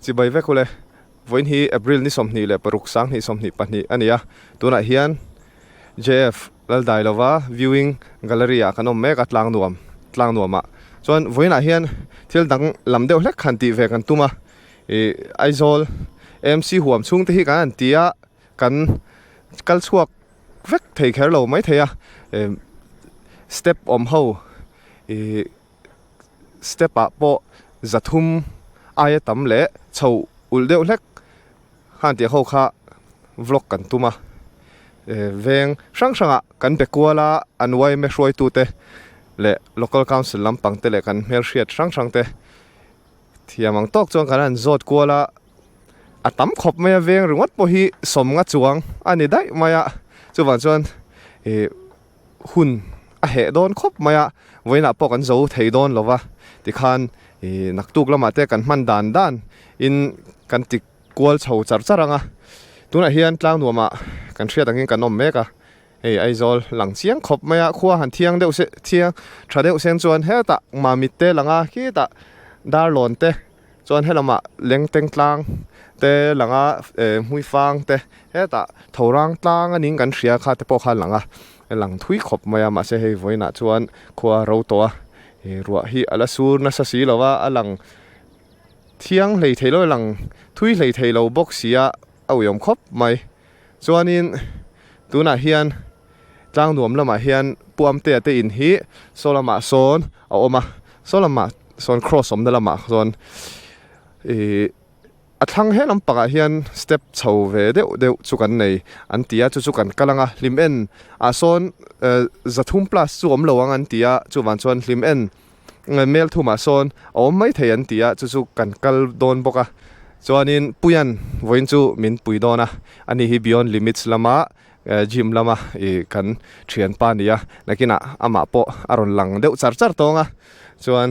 chỉ bay về cô lệ với hi April ni som ni lệ paruk sang ni som ni pan ni ania tu na hian JF lal dai lova viewing gallery a kanom me ka tlang nuam ma chuan với na hian thil dang lam deuh hlek khan ti ve kan tuma Aizol MC huam chung te hi kan tia kan kal chuak vek thei kher lo mai theya step om ho step a po zathum ai tam le chho ul deuh hlek han tia ho kha vlog kan tuma veng sang sanga kan bekwala anwai me hroi tu te le local council lampang te le kan mer hriat sang te thiamang tok chuang kan an zot kwala atam khop me veng ringot po hi som nga chuang ani dai maya chuwan chuan hun a he don khop maya voina po kan zo thei don lova ti khan naktuk lama te kan man dan in kan tik kwal chho charanga tuna hian tlang nuama kan thria tangin kan nom meka Aizol lang chiang khop maya khuwa han thiang deuh se thiang thadeuh sen chuan he ta ma mit te langa khi ta dar lon te chuan helama leng teng tlang te langa hui fang te he ta thorang tlang aning kan thria kha te po kha langa lang thui khop maya ma se hei voina chuan khuwa ro to ruwa hi ala sur na sa si lawa alang thiang lei theilo lang thui lei theilo box sia au yom khop mai chuanin tuna hian tlang nuam lama hian puam te in hi solama son a oma solama son cross om lama zon a thlang he lam panga hian step chho ve deuh chukan nei an tia chu kan kalanga lim en a son zathum plus chu om lowang an tia chu wan chuan lim en mel thuma son om mai thei an tia chu kan kal don boka chuanin puyan voin chu min pui dona ani hi beyond limits lama gym lama kan thian pa nia nakina ama po aron lang deuh char tonga chuan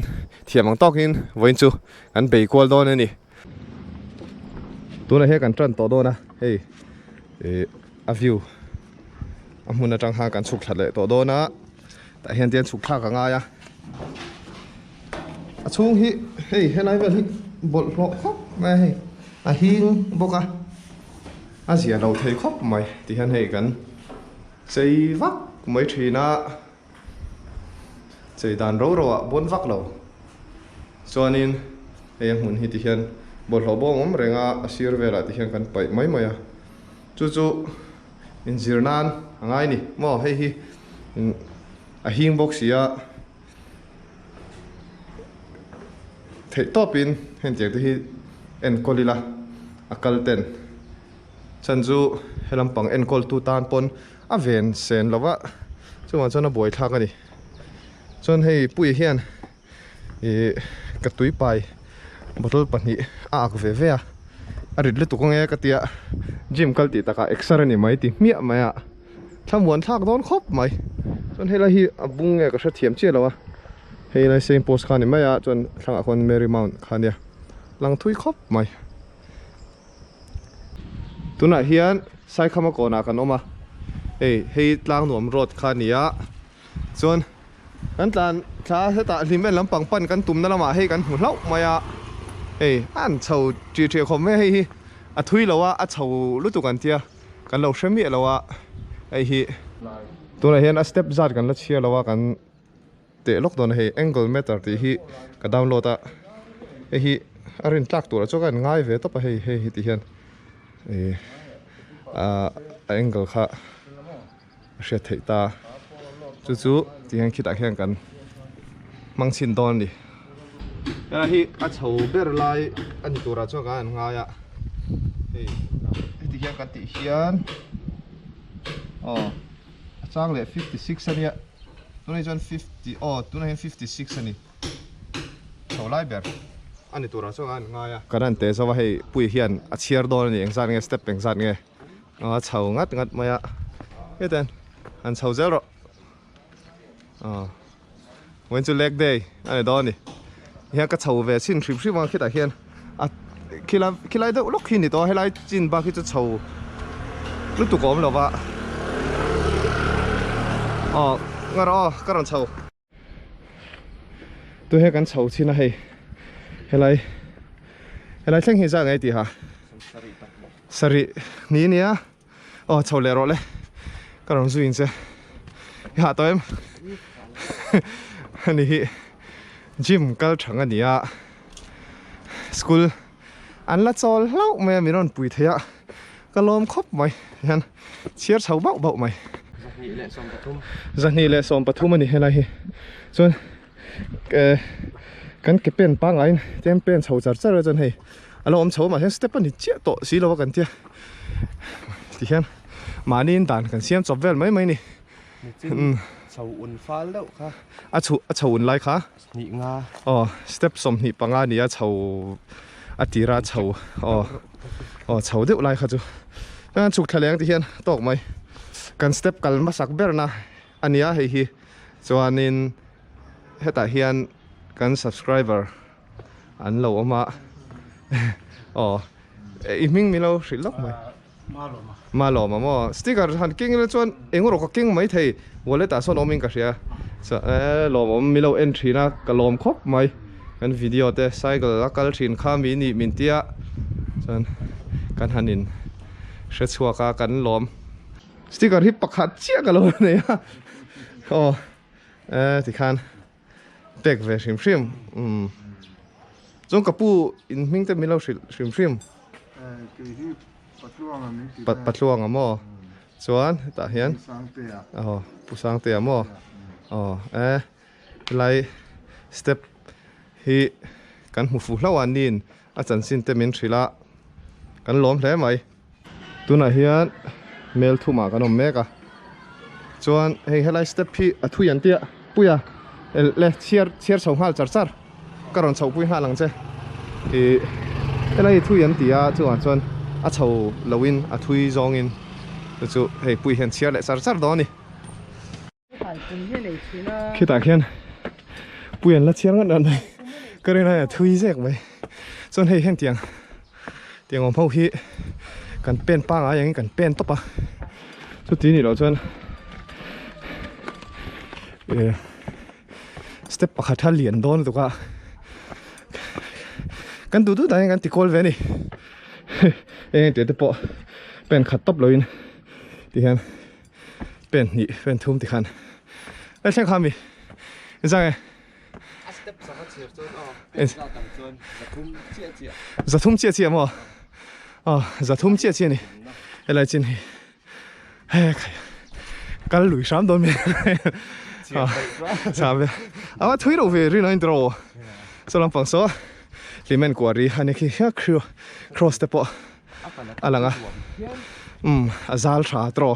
thiamang tokin voin chu kan bei kwal don ani tuna he kan tran to dona hei a view amuna tang ha kan chuk thale to dona ta hian tian chuk thak anga ya a chung hi hei helai vel hi bol ro khop ma hei a hing boka a zia lo thei khop mai ti han hei kan chei vak mai thina chei dan ro a bon vak lo chuanin hei mun hi ti hian bol lo bom om renga asir vela ti hian kan pai mai maya chu in zirnan angai ni mo hei hi a hing box ya thei topin hen tiang te hi en kolila akal ten chanju helam pang en kol tu tan pon a ven sen lova chuan chona boi thak ani chon hei pui hian katui pai bottle pani ak ve a arit le tukong e katia gym kalti taka extra ni mai ti mia maya thamwan thak don khop mai chon hela hi abung e ka thiam che lawa hei lai same post khan ni maya chon thanga khon Marymount khania lang thui khop mai tuna hian sai khama kona kan oma hei tlang nuam road khania chon kan tlan thla heta limen lampang pan kan tumna lama hei kan hmuhlau maya an chho chi khom me hei hi a thui lawa a chho lutu kan tia kan lo hremi lawa hi tuna hian a step zat kan la chia lawa kan te lok don hei angle meter ti hi ka download a hi arin tlak tur chu kan ngai ve to pa hei ti hian angle kha hriat thei ta chu ti hian khita hian kan mangchin don ni hi a chho ber lai ani tura chu kan ngaya hei ti hian kan ti hian chang le 56 ania tunai jon 50 tunai 56 ani chho lai ber ani tura chu kan ngaya karan te zawa hei pui hian a chiar don ni engzan nge step engzan nge chho ngat maya heten an chho zero when to leg day ani don ni hian ka chho ve chin thrim wang khita hian a khilai de lok hin ni to helai chin ba khi chu chho lu tu kom lo wa ngaro karon chho tu he kan chho china hei helai lại thằng hi ra ngay thì hả sari ní nia chầu lẹ rồi đấy cái đồng duy chứ hạ tôi em này gym cái chẳng anh nia school anh là cho lâu mà mình còn bùi thế ạ cái lom khóc mày hen chia sầu bạo bạo mày giờ này lại xóm Pathum anh này này cho cái bên bang anh tem bên sầu chặt chặt rồi cho này anh sầu mà hen step anh chia tổ xí đâu cái kia thì hen mà nên đàn cái xem chụp về mấy mấy này sầu uốn phá lâu khá sầu uốn lại khá nhị nga step xóm nhị bang anh này sầu tira sầu sầu đều lại khá chú anh chụp thay liền thì hen tóc mày kan step kalma sakberna ania hei hi chuanin heta hian kan subscriber an lo ama iming milo rilok mai malo ma mo sticker han king le chuan engro ka king mai thei wallet a son oming ka ria so lo milo entry na kalom khop mai kan video te cycle la kal thin kha mi ni min tia chuan kan hanin hre chuaka kan lom sticker hi pakhat chia ka lo ne thì khan tek ve shim jong kapu in ming te milo shim patluang amo chuan ta hian pusang te amo lai step hi kan mu fu hlawan nin a chan sin te min thrila kan lom hle mai tuna hian mel thuma kan om meka chuan hei helai step hi a thu yan tia puya le chiar chho hal char char karon chho pui halang che e helai thu yan tia chuan a chho lowin a thui zong in chu hei pui hen chiar le char char do ni khita khian puyan la chiar ngan an cái này là thui rek mai chuan hei hen tiang om phau hi kan pen pa nga yang kan pen topa chu ti ni lo chuan step pakhat thal lian don tuka kan du dai kan ti kol ve ni te po pen khat top loin ti han pen ni pen thum ti khan a chang khami zang step sa ha chiar chuan pen la tang chuan zathum chia mo zathum chia ni elai chin hi kal lui sam don me sabe ama thui ro ve ri na intro so lam pang so limen kwari hani ki cross step alanga azal tha tro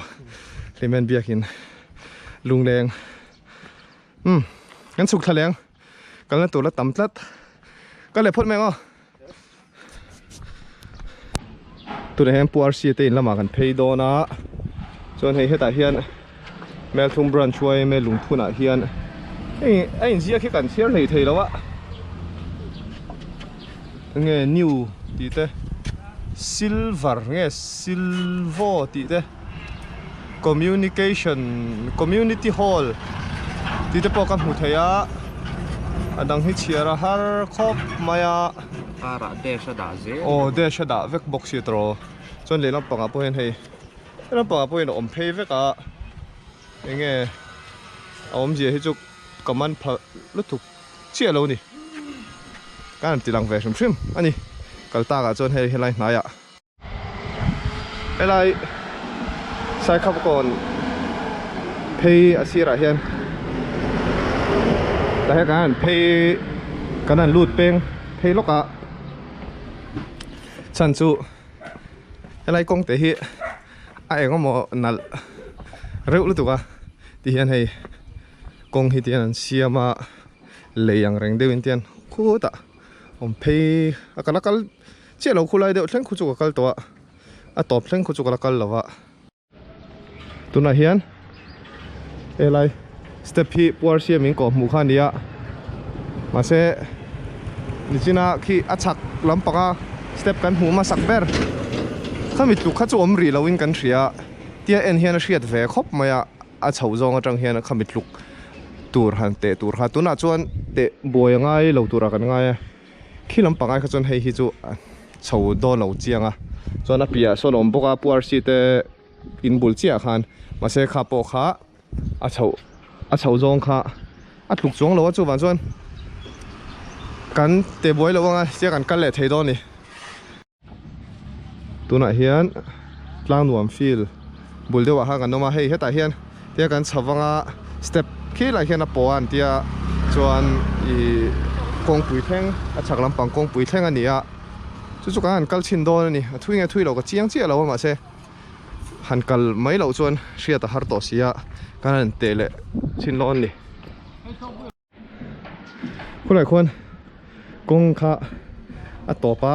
limen biakin lungleng kan suk thaleng kan tu la tam tlat ka le phot me ngo tu ne hem puar si te in lama kan phei do na chon hei heta hian mel thum branch chuai me lung phuna hian ai zia khi kan share nei thei lawa nge new ti te silver nge silver ti te community hall ti te po kan hmu theia adang hi chiara har khop maya ara de sha da ze de sha da vek box hi tro chon le lam panga po hen hei lam panga po hen om phei veka enge om je hi chu kaman pha lu thuk chia lo ni kan ti lang ve shim ani kalta ga chon hei helai na ya helai sai khap kon phei asira hian ta he kan phei kanan lut peng phei loka chan chu helai kong te hi a eng mo nal reu lu tuka ti hian hei kong hi tian an siama leyang reng deuin tian khuta om phei akalakal chelo khulai deuh thleng khu chu kal to a top thleng khu chu kal lawa tuna hian elai step hi puar siaming ko mu khan dia ma se nichina khi achak lampaka step kan hu ma sakber khamit tu kha chu omri lawin kan thria tia en hian a hriat ve khop maya a chho zong atang hian a khamit luk tur han te tur ha tuna chuan te boy ngai lo tura kan ngai khilam pangai kha chon hei hi chu chầu đo lâu chiang à cho nó bịa số nôm bốc à puar si te in bul chia khan mà sẽ khá bộ khá à chầu zong khá à lục zong lâu chú van chuan kan te boy lâu nga sẽ kan lệ thấy đó nè tu nãy hiền lang nuam feel bul dewa ha kan noma hei heta hian tia kan chawanga step khi lại hian a poan tia chuan i kong pui theng a chak lampang kong pui theng ania chu kan kal chin don ni thui lo ka chiang chia lo ma se han kal mai lo chuan ria ta har to sia kan te le chin lon ni khu lai khon kong kha a topa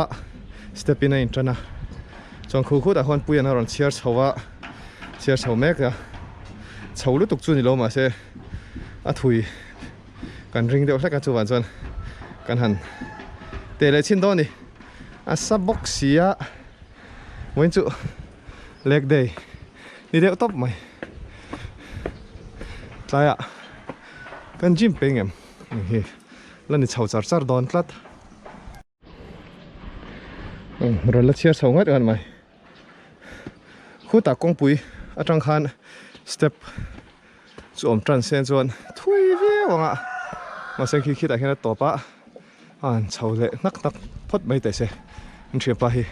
step in in trana chong khu ta hon puyan ron chiar chho mek a chho lu tuk chu ni lo ma se a thui kan ring deuh hleka chu wan chuan kan han te le chin do ni a sa box sia wen chu leg day ni deuh top mai tlaya kan gym pengem hi lan ni chho char don tlat rồi là chia sầu ngất gần mày khu ta công pui ở trong khan step zoom transcend zone thui ve wanga mà xem khi ta khi nó top á chầu lệ nắc phốt mấy tài xe anh chia pa hi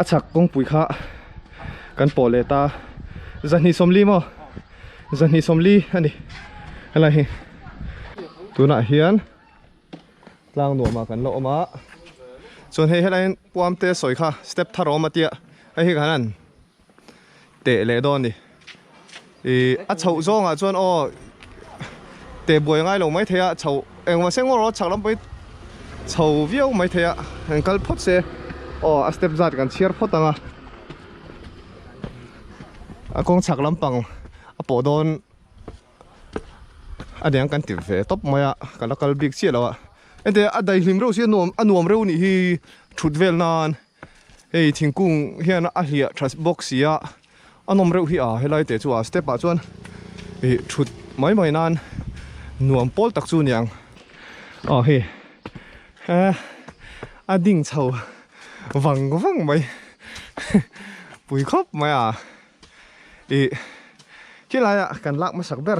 chak công pui kha kan po le ta zani somli ani hala hi tu na hian lang nuam ma kan lo ma chon hei helain puam te soi kha step tharo ma tia ai hi kanan te le don ni a chho zong a chon o te boi ngai lo mai thea chho engwa sengor ro chaklam pai chho viau mai thea kal phot se o a step zat kan chiar phot anga a kong chaklam pang a po don a deng kan ti ve top maya kal big chi lo anh thế ở đây him râu xí nuông râu nị hi chụt về nan, hey thiên cung hiện ở hiện trans box xí à, anh nuông râu hi à, hay lại để cho à step à chuan, hey chụt mấy nan, nuông pol tắc chu nhang, hey, đinh chầu, văng mấy, bùi khóc mấy à, khi lại à, cần lạc mà sắc bер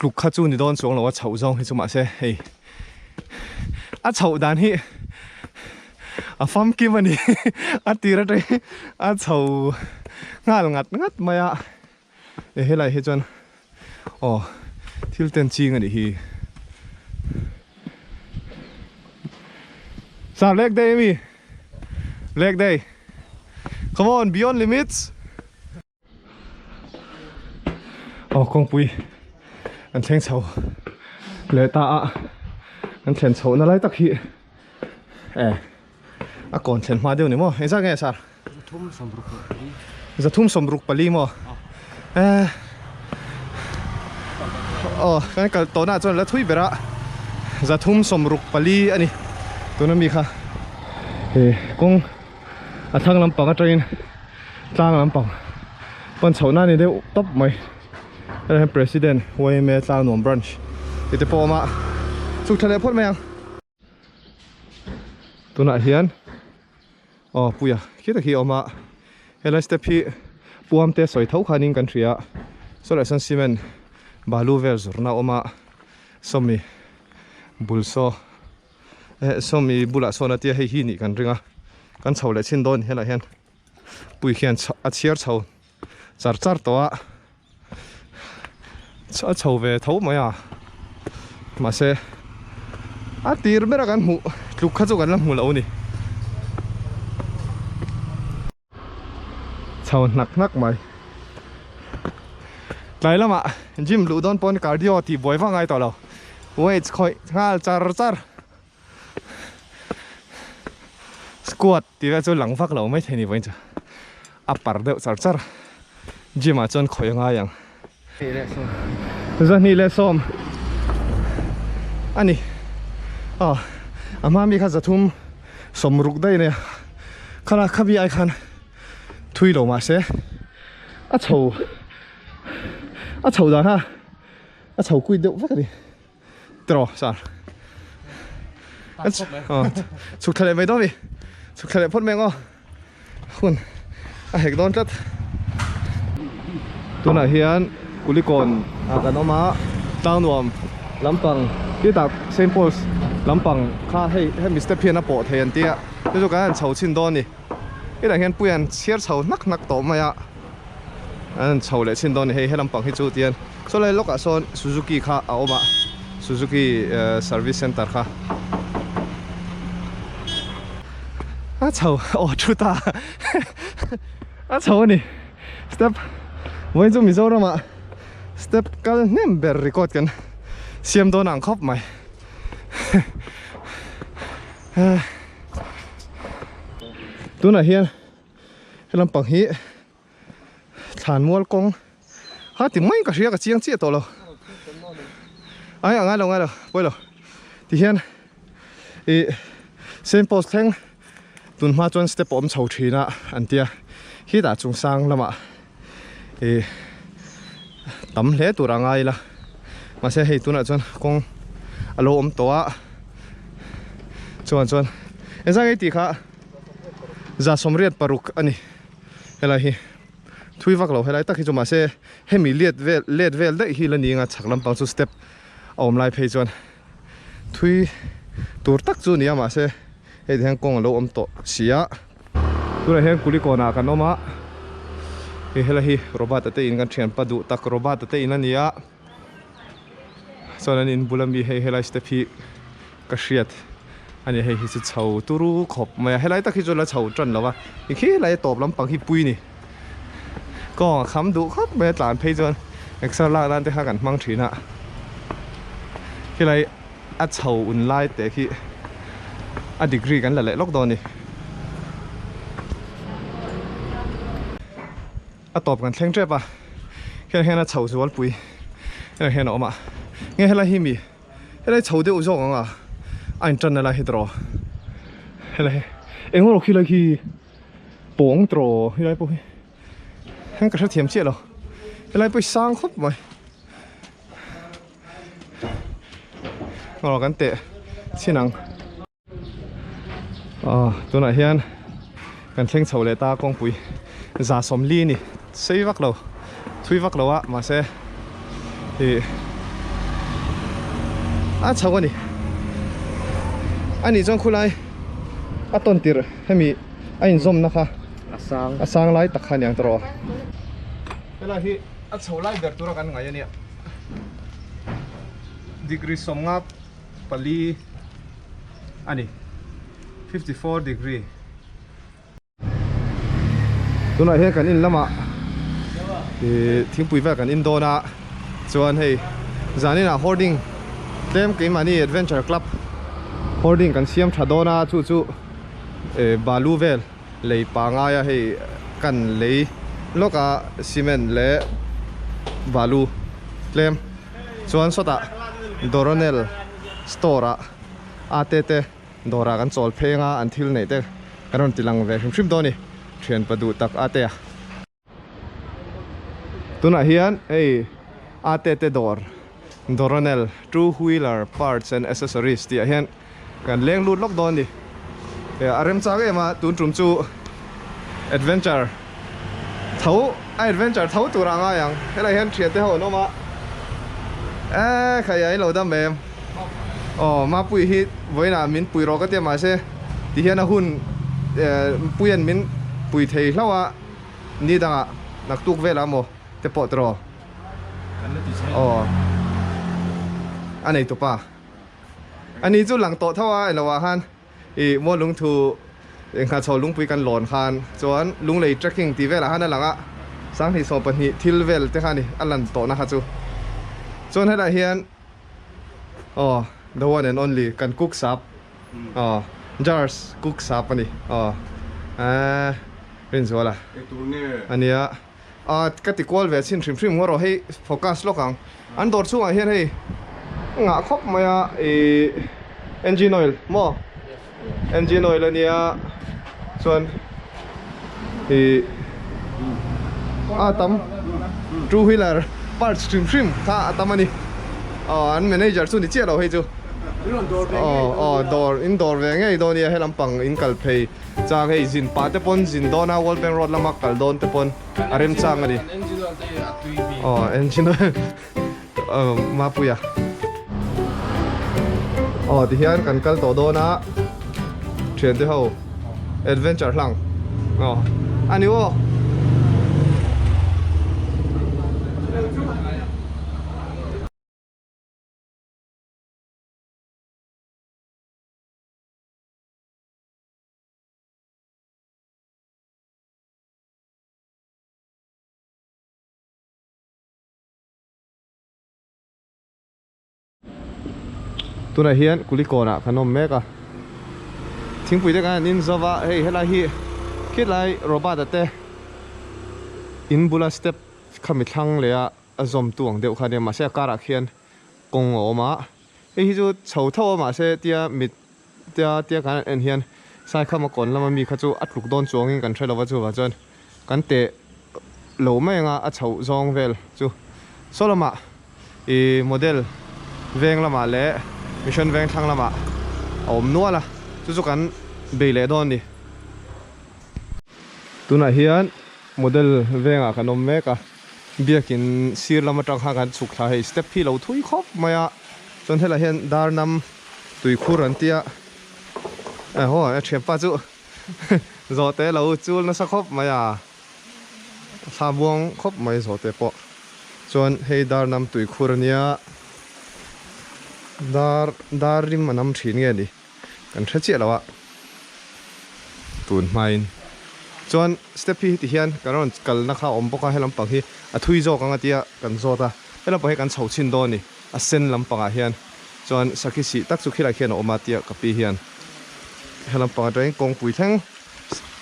lục khát chu ni don xuống là chậu rong hay chung mà xe hey chậu đàn hi pham kim anh đi tira đây chậu ngắt mày hey lại hết chân thiếu tiền chi ngay đi sao leg day come on beyond limits con pui anh thèn sầu lệ ta anh thèn sầu nó lấy tắc hi còn thèn hoa điều này mò anh ra nghe sao giờ thum sầm rục pali mò cái cái tối nay cho nó thui bера giờ thum sầm rục pali anh đi tôi nói mi kha cũng thang làm bằng cái train trang làm bằng con sầu này thì đều top mày president way me tao nuông branch ite po ma chuk thale phot mayang tuna hian puya khita khi oma hela step hi puam te soi thau khanin kan thria so la san cement balu vel zurna oma somi bulso somi bula sona tia hei hi ni kan ringa kan chhole chin don hela hian pui khian a chiar chho char to chầu về thấu mấy mà xe tìr mấy ra gan mù lục khát cho gan lắm mù lâu nè chầu nặng mày lại lắm gym lũ đón pon cardio thì bồi vang ngay tao lâu weight khoi ngal char squat thì ra cho lăng phát lâu mấy thế này vậy chứ upper đeo char gym mà chọn khoi ngay yang Zani le som ani ama mi kha zathum somruk dai ne khana khabi ai khan thui lo ma se chou da ha chou kui deu vak ni tro sa chụp thề mấy đó vì chụp thề phốt mèo khuôn hẹn đón chất tôi là hiền cú li còn cái nó má tao nuông lắm bằng cái đặc Saint Paul's lắm bằng khá hay Mr. Pian bộ thầy anh tia tôi cho cái anh chầu xin đón đi cái này hiện bây giờ chia chầu nắc tổ mày ạ anh chầu lại xin đón hay lắm bằng hay chú tiền số này lúc ở son Suzuki khá ảo mà Suzuki Service Center khá chầu chú ta chầu này step với chúng mình đâu đó mà step cái nem bер recordกันxemตัวหนังครบไหมตัวไหนเฮียนลำปังฮีฐานมัวกงฮะที่ไม่ก็เสียกับเชียงเจี๊ยตัวเราไอ้ง่ายเราไปเราที่เฮียนเซนโพสแทงตุนมาจนสเต็ปอมชาวทีนะอันเดียที่ตาจงสร้างละมาตำเละตัวง่ายละมาเสียให้ตัวนั้นจนคงอารมณ์ตัวจนเอ็งสังเกตค่ะจะสมเรียดปรุกอันนี้เฮ้ยฮีทุยวักเราเฮ้ยตักที่จะมาเสียให้มีเลียดเวลได้ฮีละนี้งาชักลำปังสุดสเต็ปเอาไล่เพย์จนทุยตัวตักจูนี่มาเสียให้แทงกงอารมณ์ตัวเสียตัวไหนเห็นกุลิโกนากันออกมาเฮ้ยฮีโรบอทเตอินกันเทียนปะดุตักโรบอทเตอินนั่นนี่ส่วนนั้นบุลมีให้ไลสเตปีกระเชียดอันนี้ให้สุดเฉาตุรุขบมาให้ไลตักที่จนละเฉาจนแล้ววะอีกทีไลตอบลำปังที่ปุยนี่ก็คำดุครับเมื่อหลานเพย์จนเอ็กซ์ลาด้านที่หากันมั่งถือนะที่ไลอัดเฉาอุ่นไล่แต่ที่อัดดีกรีกันแหละล็อกดาวน์นี่อัดตอบกันแข่งเจ็บปะแค่นั้นเฉาส่วนปุยแค่นั้นออกมาไงให้ไรฮิมีให้ไรชาวเดียวจงอ่ะอันจันอะไรให้ตรอให้ไรเอ็งว่าเราคิดอะไรคือป่งตรอให้ไรปุ๊บให้กระชับเทียมเชี่ยหรอให้ไรไปสร้างครบไหมเรากันเตะที่นังตัวไหนเฮียนกันเข่งชาวเลต้ากองปุยจ่าสมลีนี่ซื้อวักเราทุยวักเราอะมาเซ่ชาวนี่อันนี้จงคุไลต้นตีร์ให้มีอันนี้จมนะคะสร้างไล่ตะขันอย่างตรอเวลาที่ชาวไล่เดือดตัวกันไงเนี่ยดีกรีสมงับปลีอันนี้54 degree ตัวไหนให้กันอินละมาทิ้งปุ๋ยไว้กันอินโดนะส่วนให้จานี่นะ hoardingเต็มกินมานี่ Adventure Club hoarding กันเสียมชาโดนาจู่บาลูเวลเลยปางายให้กันเลยโลกาซีเมนต์และบาลูเต็มส่วนสุดอะดอร์เนลสโตระอาเตเตดอรากันโซลเพงาอันทิลเนเตกันรอนติลังเวชิมโดนี่เชียนประดูตักอาเตะตัวไหนเฮียนอาเตเตดอร์Doronel True Wheeler Parts and Accessories ที่เห็นกันเลี้ยงรูดล็อกดอนดิอารมณ์จากเอ็มาตุนจุ่มจู Adventure เท่าAdventure เท่าตัวร่างอย่างให้เราเห็นเฉียดเท่าโน้มาขยายเราดำแบบมาปุยฮิตไว้น่ะมินปุยรอก็เตรียมมาเช่ที่เห็นนะหุ่นปุยอันมินปุยเทยแล้วว่านี่ดังนักตุกเวลาโมเตปอตรออันนี้ตัวป่ะอันนี้จุดหลังโต๊ะเท่าว่าเราว่าฮันมัวลุงทูเองข้าชาวลุงปุยกันหลอนคานส่วนลุงเลย trekking ตีเวลาฮันนั่นหลังสังที่สองปัญหาทิลเวลที่ฮันนี่อันหลังโต๊ะนะครับจูส่วนให้ได้เฮียนthe one and only กันกุ๊กซับjars กุ๊กซับอันนี้เป็นส่วนละอันนี้กติกาเวลสินชิมว่าเราให้โฟกัสโลกังอันโดดสู้ไอ้เฮียนให้งาครบมาengine oil มั้ง engine oil เนี่ยส่วนตั้ม True Wheeler parts trim ถ้าตั้มอันนี้อัน manager ส่วนที่เจ้าเราให้จู door indoor ve nge do ni he lampang in kal phei chang hei zin pa te pon zin do na wall bank road lama kal don te pon arem chang ani engine ma puya thì hiện cần kal to do na train te ho adventure hlang ani wo tu này hiện kuliko na kanom meka thing pui de ka nin zawa hei hela hi khit lai robot ate in bula step khami thlang le a azom tuang deuh kha ne ma se kara khian kong oma hei hi chu chho tho ma se tia mit tia kan en hian sai khama kon lama mi kha chu atluk don chuangin kan threlo chu wa chon kan te lo mai nga a chho zong vel chu soloma e model veng lama le mission veng thang lama om nuala chu kan be le don ni tuna hian model venga kanom meka biakin sir lama tang ha kan chuk tha hei step hi lo thui khop maya chon hela hian darnam tui khur an tia ho a thempa chu zo te lo chul na sa khop maya sa buang khop mai zo te po chon hei darnam tui khur ania dar rim manam thin nge ni kan thra che lawa tun main chon step hi ti hian karon kal na kha om boka helam pang hi a thui zo kanga tia kan zo ta helam pa he kan chho chin do ni a sen lam panga hian chon sakhi si tak chu khila khian oma tia kapi hian helam panga train kong pui thang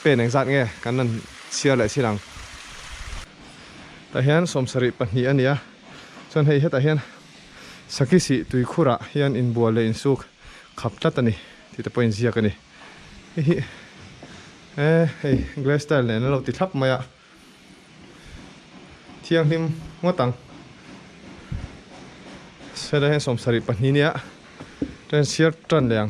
pen eng zat nge kan nan sia la silang ta hian somsari pani ania chon hei heta hian sakhi si tui khura hian in bua le in suk khap tlatani ti te point zia kani hi hey glass style ne lo ti thap maya thiang him ngotang seda hen somsari pani nia ten siar tran leang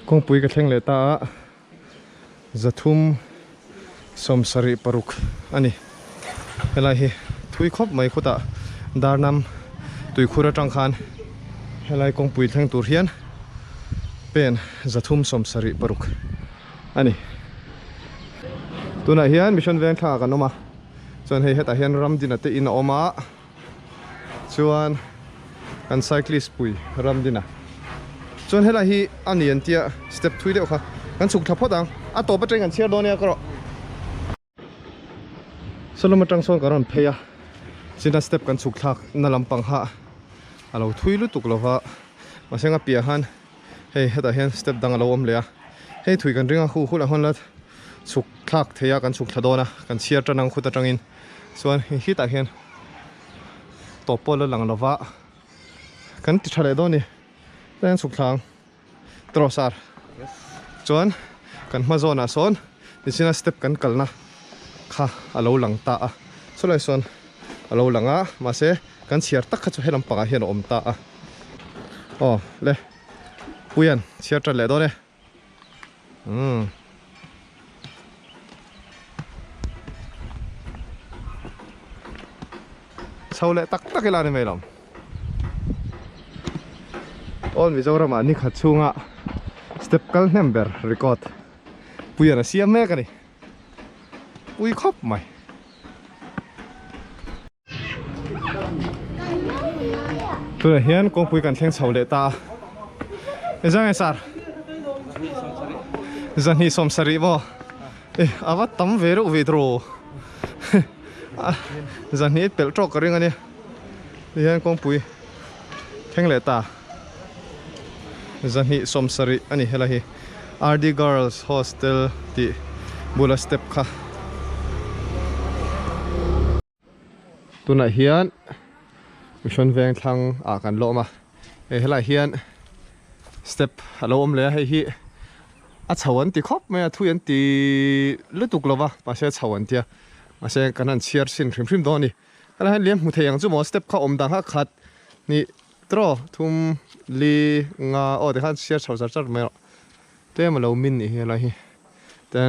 kong pui ka thleng le ta zathum somsari paruk ani helai hi thui khop mai khuta darnam tui khura tang khan helai kong pui thleng tur hian pen zathum somsari paruk ani tuna hian mission veng tha kan oma chon hei heta hian ramdin ate in oma chuan kan cyclist pui ramdina chon helai hi ani an tia step thui deuh kha kan chuk thapot ang a to pa teng an share donia karo soloma tang son karon pheya sina step kan chuk thak na lampang ha alo thui lu tuk lova masenga pia han hei heta hian step dang alo om le a hei thui kan ringa khu la hon la chuk thak theya kan chuk thadona kan chiar tanang khuta tangin chuan hi ta hian topol lang lova kan ti thale do ni ten chuk thang trosar chuan kan ma zona son ni sina step kan kalna kha alo lang ta a solai son alo langa ma se kan chiar tak kha chu helam panga hian om ta a le puyan chiar tra le do ne sau le tak tak la ni mai lam on mi zawra ma ni kha chunga step kal number record puyan a siam me ka ni pui khop mai tu hian kong pui kan thleng chho le ta ezang e sar zan hi somsari bo awa tam veru vidro zan hi pel trok ka ring ani hian kong pui thleng le ta zan hi somsari ani hela hi RD Girls Hostel ti bula step kha tuna hian mission veng thlang a kan lo ma hela hian step alo om le hei hi a chhawan ti khop me thu yan ti lutuk lova pa se chhawan tia ma se kanan chiar sin hrim hrim do ni อะไรเลี้ยงมุเทียงจู่หมอสเต็ปเข้าอมดังฮักขัดนี่ตรอทุ่มลีงาโอ้แต่ข้าเชียร์ชาวจัดไม่หรอกเต้มาเรามินนี่อะไรฮีแต่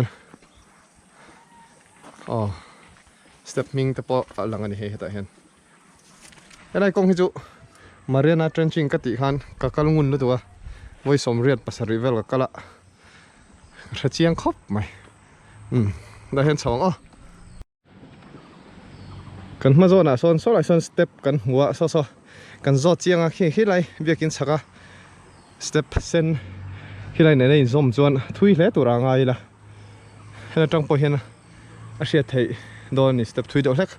อ๋อสเต็ปมิงแต่พอหลังอันนี้เฮ้ยแต่เห็นอะไรกงฮิจูมาเรียนนัดเทรนชิงกติขันกักกลงุนรู้ตัวไว้สมเรียนภาษาริเวลกักกะละระเจียงครบไหมได้เห็นสองอ๋อกันมาโซนอ่ะโซนไรโซนสเต็ปกันหัวโซกันโซเจียงอ่ะขี้ไรเบียกินสักอ่ะสเต็ปเส้นขี้ไรในสมจวนทุยเละตัวร่างไงล่ะเห็นจังพอเห็นอาเซียไทยโดนนี่สเต็ปทุยเดียวเล็ก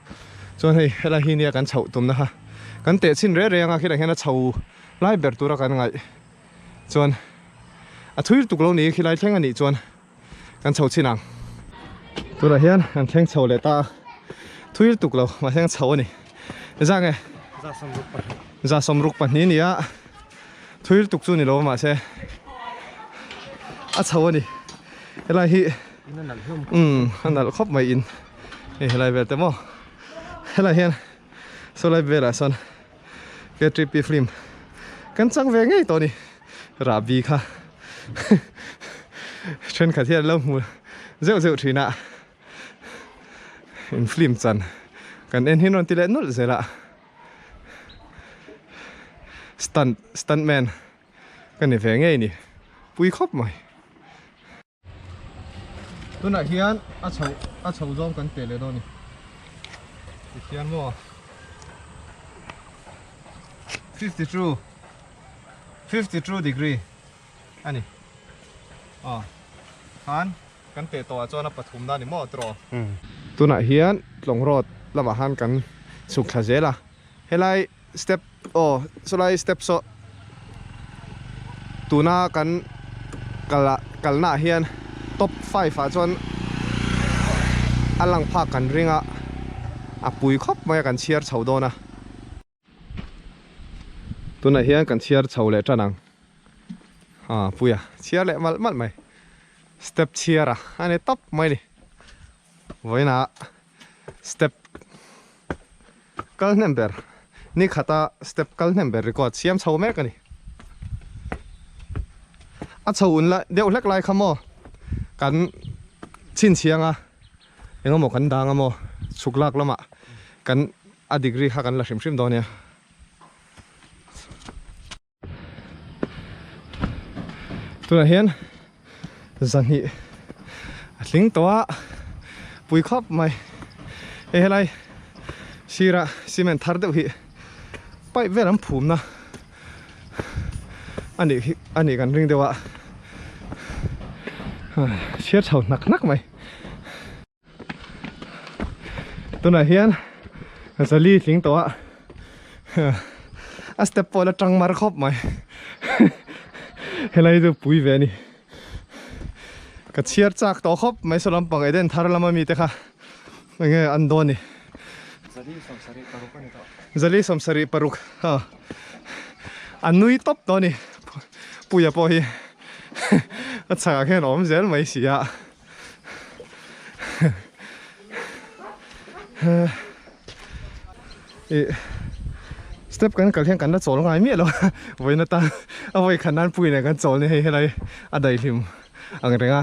จวนให้อะไรที่เนี่ยกันเฉาตุ่มนะฮะกันเตะสิ้นเรื่อยๆอ่ะขี้ไรเห็นเฉาไล่เบิดตัวกันไงจวนอ่ะทุยตุกเรานี่ขี้ไรแข่งอันนี้จวนกันเฉาชิ้นนังตัวละเห็นกันแข่งเฉาเลยตาทุยตุกเรามาแข่งเฉานี่จะไงจะสมรุกปันนี้เนี่ยทุยตุกจูนี่เรามาใช่อาเฉานี่อะไรที่อันนั้นครบไม่อินอะไรแบบแต่หม้ออะไรเห็นโซไลเบล่าส่วนเกตริปปี้ฟิล์มกันจังเวงไงตัวนี้ราบีค่ะเช่นขัดเทียนเริ่มมือเจ้าทีน่ะอินฟิล์มจันกันเอ็นที่นอนตีเล่นนู่นเสียละสตันแมนกันนี่เวงไงนี่ปุยครบไหมตัวไหนเฮียนอาเฉาจอมกันเตะเลยตัวนี้เฮียนมั้ง52 degree อันนี้อ๋อฮันกันเตะตัวจอนับปฐุมด้านนี้มั่วตรอตัวไหนเฮียนหลงรอดละมาฮันกันสุขเจล่ะเฮลัยสเต็ปโอ้สไลสเต็ปโซตัวหน้ากันกัลหน้าเฮียนท็อป5ฝาจนอลังพากันริงอ่ะปุยครบมากันเชียร์เฉาโดนะตัวไหนเฮียกันเชียร์เฉาเลยจ้านังปุยเชียร์เลยมัดไหมสเต็ปเชียร์อันนี้ท็อปไหมดิไว้นะสเต็ปกัลเนมเบอร์นี่ขัดสเต็ปกัลเนมเบอร์รีคอร์ดเชียร์เฉาแม่กันนี่เฉาอุ่นละเดี๋ยวเล็กไรขโมยกันชินเชียงยังงมกันดังโมสุกลักละมากันอดีกรีหากันละชิมตอนนี้ตัวเห็นจันนี่ลิงตัวปุยครบไหมอะไรชีระซีเมนต์ทาร์เดวิไปเวลาผูมนะอันนี้กันริงเดียวเชียร์เฉาหนักไหมตัวไหนเฮียนจะรีลิงตัวสเต็ปพอแล้วจังมาร์ครบไหมเฮลัยดูปุยเวนี่ก็เชียร์จากตัวครบไม่สลัมปังไอเดนทาร์ลามามีเตค่ะไม่ไงอันโดนนี่จะรีสมสรีปารุกอันนุยท็อปตัวนี่ปุยปอยก็ฉากแค่หนอมเจลไม่เสียสเต็ปกันกับเรื่องกันน่าโจลงไงเมียหรอไว้นะตาเอาไว้ขนาดปุยเนี่ยกันโจลนี่ให้อะไรอะไรทิมอันเรื่อง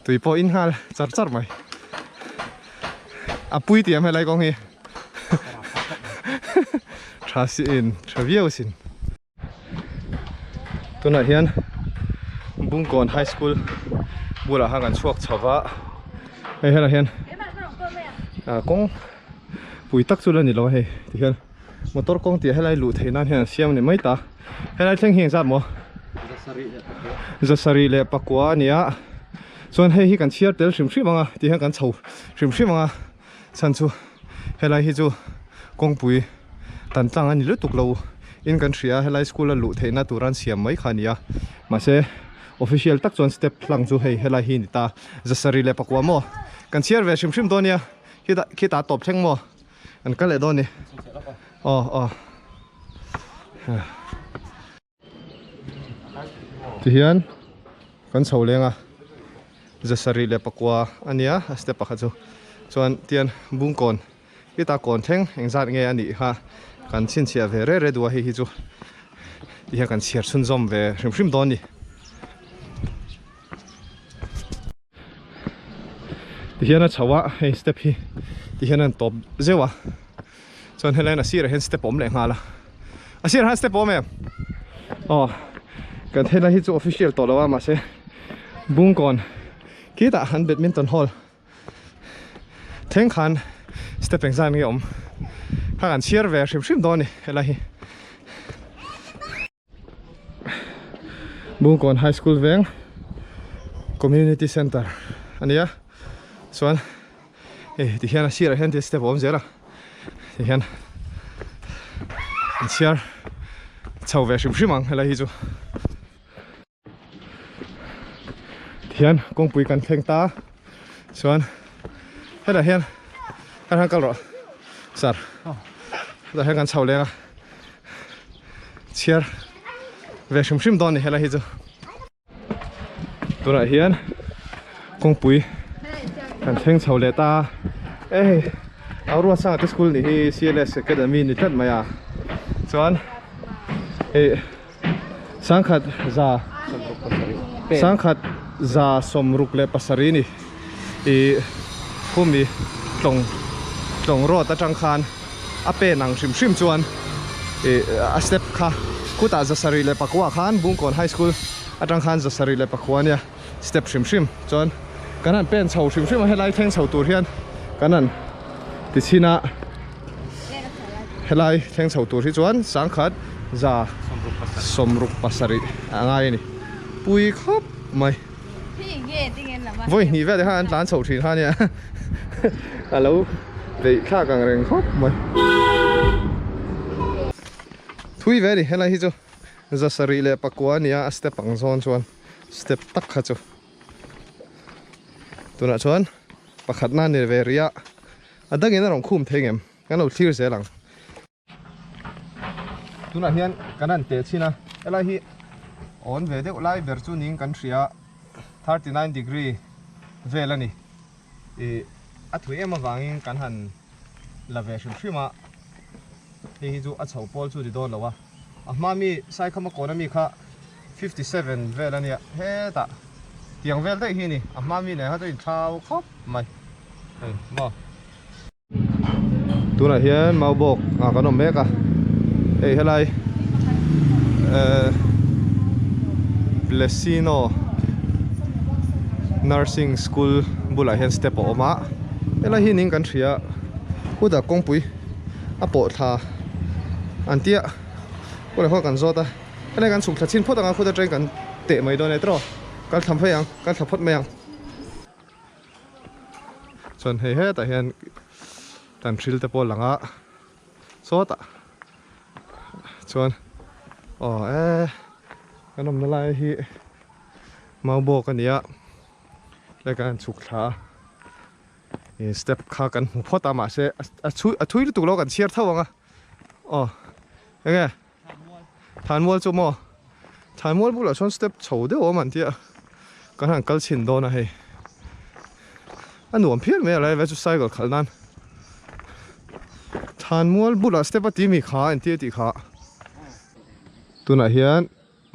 ตุยพออินฮาลจัดไหมปุยเตรียมให้อะไรกองเฮทราสินทราเวียสินตัวไหนเฮียนบุ้งก่อนไฮสคูลบุหรี่ห่างกันช่วงชาวะเฮ้ยอะไรเฮียนกงปุยตักสุดแล้วนี่เราเฮ้ยที่เฮียนมอเตอร์กงที่ให้ไรหลุดเฮนั่นเฮียนเสียมนี่ไม่ตาให้ไรเชิงเฮียนจัดมั้งจะสรีเล่ปักกัวเนี่ยส่วนให้กันเชียร์เตลชิมมั้งที่ให้กันเฉาชิมมั้งฉันชูให้ไรให้ชูกงปุยตันจังอันนี้ลุตุกเราอินกันเชียร์ให้ไรสกูลหลุดเฮน่าตัวรันเสียมไม่ขานี่มาเช่official ตักส่วนสเต็ปหลังจูให้ไรหินตาจะสรีเล่ปักว่ามั่วกันเชียร์เวชิมตัวเนี่ยคิดตาตบเช่งมั่วอันก็เลยโดนนี่ที่เฮียนกันเฉาเลี้ยงจะสรีเล่ปักว่าอันนี้สเต็ปปักจูส่วนเตียนบุ้งก่อน cái ta còn theng anh zat nghe anh đi ha kan chin chia về re đua hi chu thì kan chia sun zom về rim don đi thì hiện là chawa hey step hi thì hiện là top zewa chọn hiện là sir hiện step om le ngala sir han step om em kan thela hi chu official to lawa ma se bung kon kita han badminton hall theng khan step exam nge om ha kan share ve shim don ni hela hi bung kon high school veng community center ania chuan ti hian a sir hen ti step om zera ti hian share chau ve shim ang hela hi chu hian kong pui kan thleng ta chuan hela hian kan han kal ro sar da hian kan chau lenga chiar ve shim don ni hela hi chu tura hian kong pui kan thleng chau le ta aurua sang at school ni hi CLS Academy ni tlat maya chuan sangkhat za somruk le pasari ni humi tong ro ta tang khan ape nang shim chuan a step kha kuta za sari le pakwa khan bungkon high school atang khan za sari le pakwa nia step shim chuan kanan pen chho shim helai theng chho tur hian kanan ti china helai theng chho tur hi chuan sangkhat za somruk pasari angai ni pui khop mai voi ni ve de han lan chho thin ha nia alo ve kha kang reng khop mai thui ve ni helai hi chu za sari le pakwa nia step ang zon chuan step tak kha chu tuna chuan pakhat na ni ve ria adang ina rong khum thengem kan lo thlir ze lang tuna hian kanan te china helai hi on ve deuh lai ber chu ning kan thria 39 degree velani a thui ema wangin kan han la ve shima hi chu a chho pol chu di don lawa a ma mi sai khama kona mi kha 57 velani he ta tiang vel dai hi ni a ma mi ne ha dai thau khop mai mo tuna hian mau bok kanom meka helai Blessino nursing school bula hian step oma ela hi ning kan thria huda kongpui apo tha antia kole ho kan zota ela kan suk thachin phot anga khuda train kan te mai do ne tro kal tham phayang kal thapot mayang chon he ta hian tan thil te pol langa sota chon kanom na lai hi mau bo kan ya le kan chuk tha step kha kan hu phota ma se a thui tu lo kan chiar thawanga enge than mol chu mo than mol bula chon step chho de o man tia kan han kal chin do na he anuam phiar me lai ve chu cycle khalnan than mol bula step a ti mi kha an ti kha tuna hian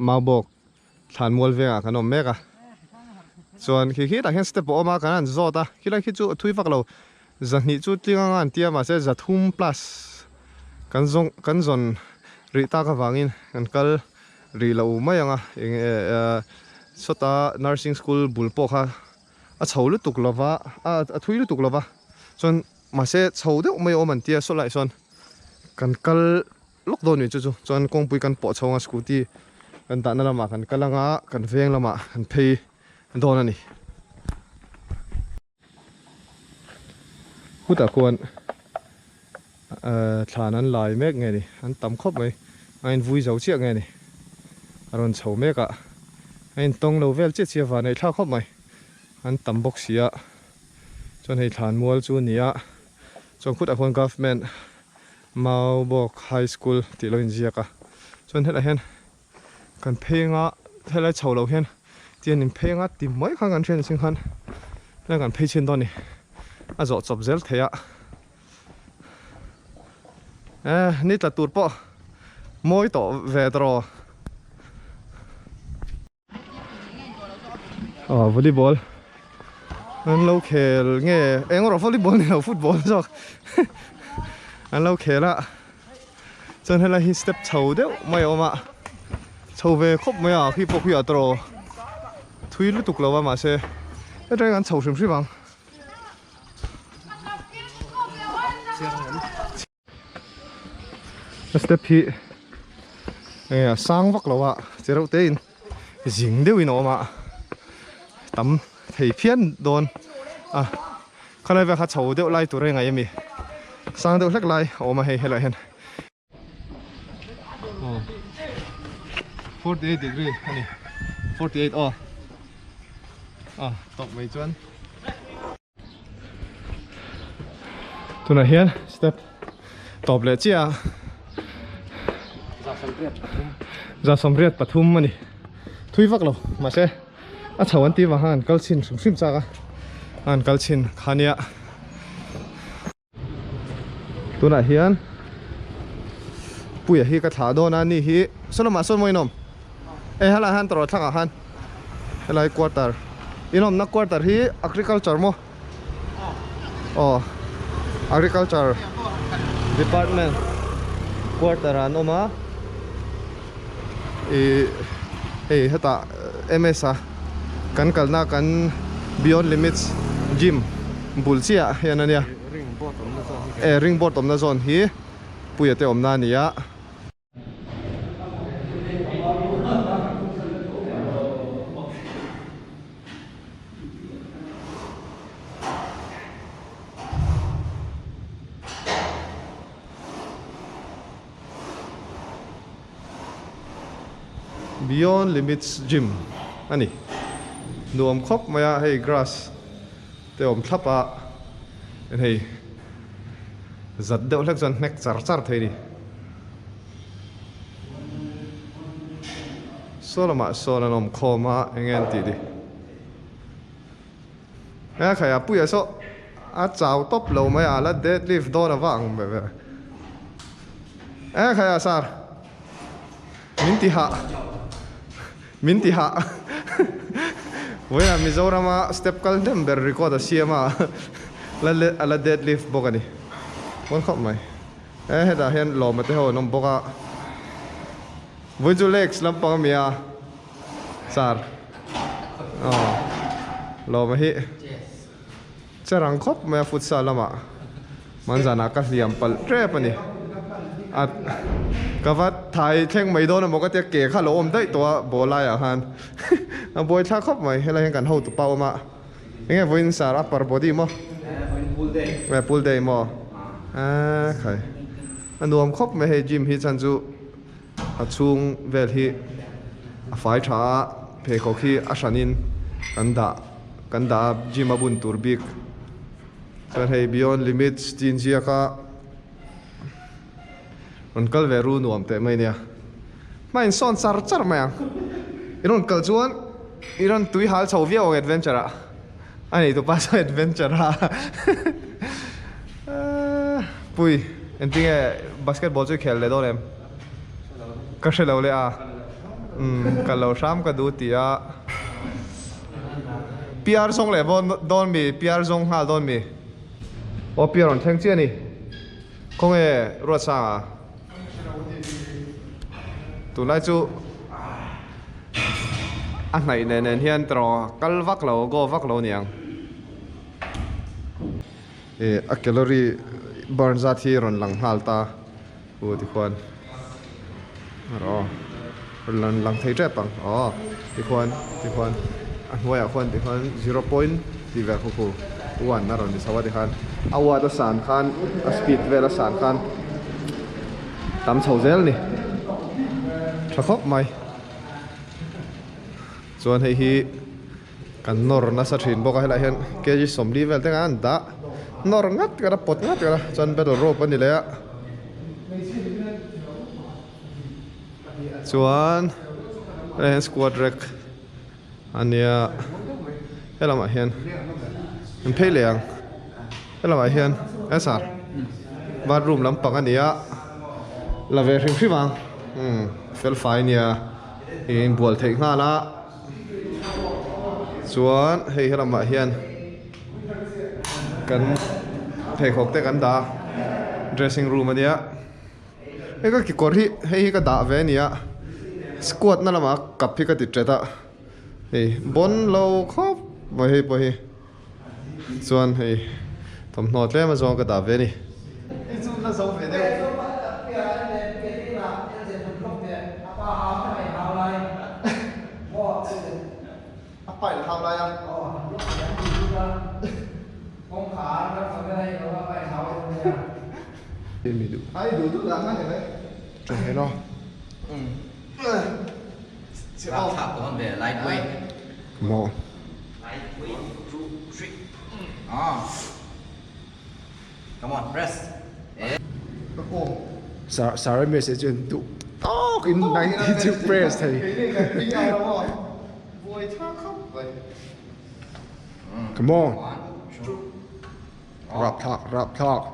mabok than mol venga kanom meka chuan khi ta hian step oma kan zota khilai khi chu thui vak lo zani chu tlinga an tia ma se zathum plus kan zon ri ta ka wangin kan kal ri lo mai anga sota nursing school bulpo kha a chholu tuk lova a thui lu tuk lova chon ma se chho de mai o man tia so lai son kan kal lok do ni chu chon kongpui kan po chhonga scooty kan ta na lama kan kalanga kan veng lama kan phei don ani huta kon thlan an lai mek nge ni an tam khop mai ain vui zo chiak nge ni aron chho meka ain tong lo vel che chia wa nei thla khop mai an tam bok sia chon hei thlan mual chu nia chon khuta kon government mau bok high school ti lo in ziaka chon hela hen kan phenga thela chho lo hen tian in phenga ti mai khang kan thlen sing khan la kan phei chin don ni a zo chop zel theya nít là tụt po môi tổ về trò volleyball anh lâu khéo nghe em có volleyball này là football rồi anh lâu khéo là cho nên là hi step chầu đấy mày mà chầu về khóc mày à khi bốc khi ở trò thui lúc tục lâu mà sẽ cái này anh chầu xem xem bằng step hi sang vắc lâu à chế độ tên dính đều ino mà tắm thấy phiền đồn à cái này về khát chầu đều lại tụi ngày em sang đều lắc lại mà hay lại hen 48 degree honey 48 tóc mấy chuan tụi này hiền step top lệ chia ra sông riết Pathum mà nè thui vắc lâu mà sẽ chầu anh ti vào han câu xin sung sim sao han câu xin khania tụi này hiền bây giờ hi cái thả đô na ni hi số mà số mấy nôm hay là han trò thằng à han hay là quarter inom na quarter hi agriculture mo agriculture department quarter ano ma heta MSA kan kalna kan beyond limits gym bulsia yan ania ring bottom na zone hi puya te omna nia Beyond Limits Gym ani nuam khop maya hey grass te om thapa en hey zat deuh lek zon nek char char thei ni solama solanom khoma engen ti di a khaya puya so a chau top lo maya la deadlift don awang be be a khaya sar minti ha với là Mizoram step call them ber record a siama la deadlift bokani bon khop mai da hen lo ma te ho nom boka với chu legs lam pa mia sar lo ma hi charang khop ma futsal lama manjana ka liam pal trap ani at kavat thai theng mai don mo ka te ke kha lo om dai to bola ya han a boy tha khop mai hela hen kan ho tu pau ma nge voin sar upper body mo pull day mo khai anuam khop me he gym hi chan chu a chung vel hi a fai tha phe ko khi a shanin kan da gym abun turbik so hey beyond limits tin jia ka on kal veru nuam te mai nia main son char char mai iron kal chuan iron tui hal chho viau adventure a ani to pas adventure ha pui entinge basketball chu khel le do lem ka shelo le a ka lo sham ka du tia PR song le bon don mi PR song ha don mi o PR on theng chi ani kong e ro sa tụi lại chú anh này nên hiện trò cල් vắc lẩu go vắc lẩu niang a calorie burn ra thì ron lang hal ta u thì quan rồi ron lang thấy rất bằng thì quan anh hoa quan thì quan 0 point thì về khu one na ron đi sau thì khan awa ta san khan speed về là san khan tắm sầu gel nè thắc khóc mày chuan hei hi kan nor na sa thin boka hela hian keji somli vel te an da nor ngat kada pot ngat kada chuan battle rope ani le chuan hen squad rek ania hela ma hian en phei leang hela ma hian asar bathroom lampang ania là về phim phim vàng fel fai nia in buồn thấy nga na chuan hei làm mà hiền kan thầy khóc te kan da dressing room ania hei ka kikor hi hei ka da ve nia squat na lama kap hi ka ti treta hei bon lo khop bo hi chuan hei thom hnot le ma zong ka da ve ni ei chu na zo ve de phải là thao đây anh không khá nó phải đây nó phải tháo thì mình đủ ai đủ thức ăn này đấy thấy nó Round top của con về lightweight. mò Lightweight, 2, 3. Come on, press. Sorry message in two. Oh, in 92 press thầy. Come on. 1, 2. Rap talk.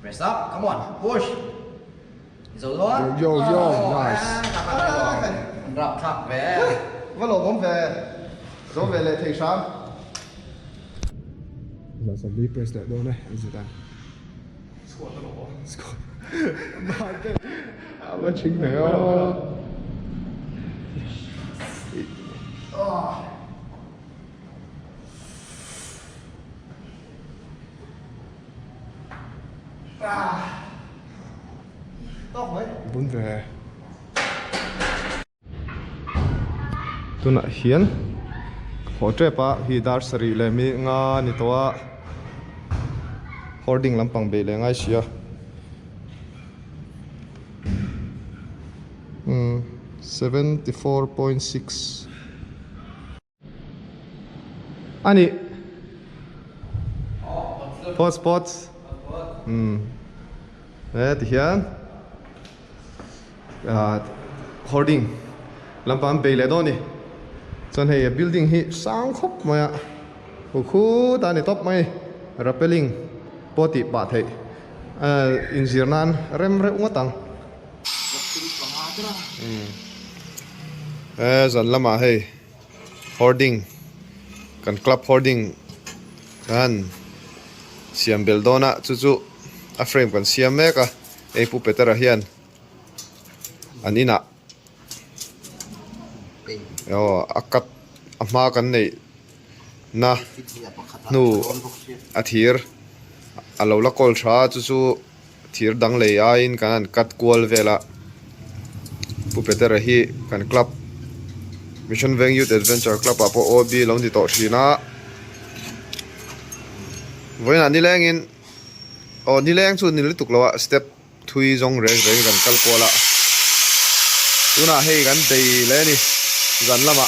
Press up. Come on, push. Rồi luôn. Yo, nice. Drop top về. bắt đầu bóng về dấu về lại thầy sáng Là sao đi press that đâu này, anh sẽ ta. squat nó bỏ Squat. Mà cái mà chính này không? tóc mấy Vốn về. tu na hiền hỗ trợ pa hi dar sari le mi nga ni toa hoarding lampang be le ngai sia 74.6 ani spots thì hiền hoarding lampang be le do ni chon hei building hi sang khop maya khu ta ni top mai rappelling poti pa thei injirnan rem re ungatang zan lama hei hoarding kan club hoarding kan siam beldona chu a frame kan siam meka ei pu petera hian anina yo akat ama kan nei na nu athir alo la kol tha chu thir dang le a in kan kat kwal vela pu peter hi kan club mission veng youth adventure club apo ob long di to thina voina ni leng in o ni leng chu ni li tuk lawa step thui jong reng reng kan kal kola tuna hei kan dei le ni zan lama